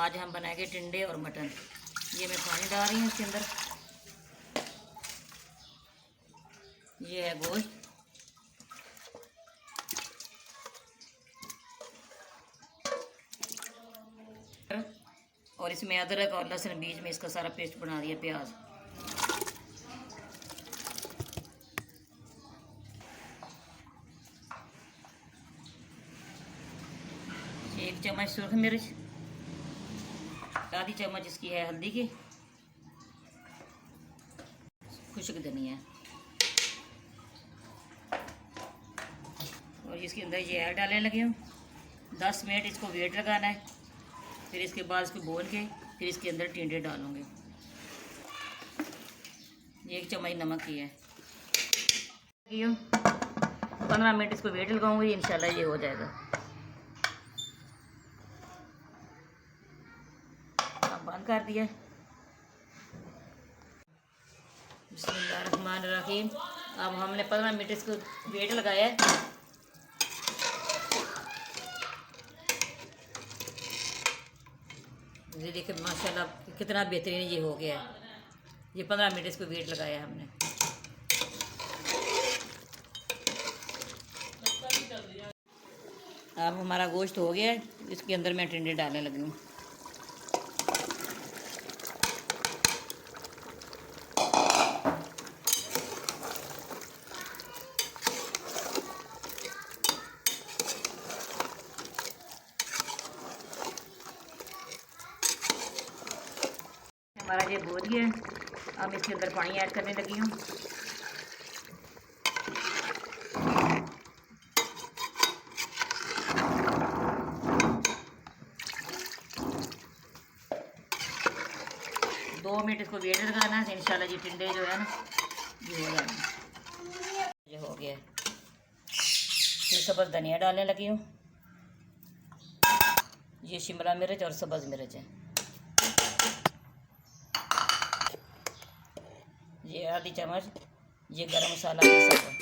आज हम बनाएंगे टिंडे और मटन। ये मैं पानी डाल रही हूँ इसके अंदर। ये है गोश्त, और इसमें अदरक और लहसुन बीच में इसका सारा पेस्ट बना दिया। प्याज, एक चम्मच सूरख मिर्च, आधी चम्मच इसकी है हल्दी की, खुश्क धनिया, और इसके अंदर ये ऐड डालने लगे हूँ। 10 मिनट इसको वेट लगाना है, फिर इसके बाद इसको भून के फिर इसके अंदर टिंडे डालूँगे। ये 1 चम्मच नमक की है। 15 मिनट इसको वेट लगाऊंगी, इंशाल्लाह ये हो जाएगा। अब बंद कर दिया। बिस्मिल्लाहिर्रहमानिर्रहीम। अब हमने 15 मिनट इसको वेट लगाया है। ये देखिए माशाल्लाह कितना बेहतरीन ये हो गया है। ये 15 मिनट इसको वेट लगाया हमने। अब हमारा गोश्त हो गया है, इसके अंदर मैं टिंडे डालने लगी हूँ। हमारा ये भून गया, अब इसके अंदर पानी ऐड करने लगी हूँ। दो मिनट इसको वेट लगाना है, इंशाल्लाह ये टिंडे जो है ना ये हो जाएंगे। ये हो गया। फिर सब्ज़ धनिया डालने लगी हूँ। ये शिमला मिर्च और सब्ज़ मिर्च है। ये आधी चम्मच ये गरम मसाला पीसा हुआ।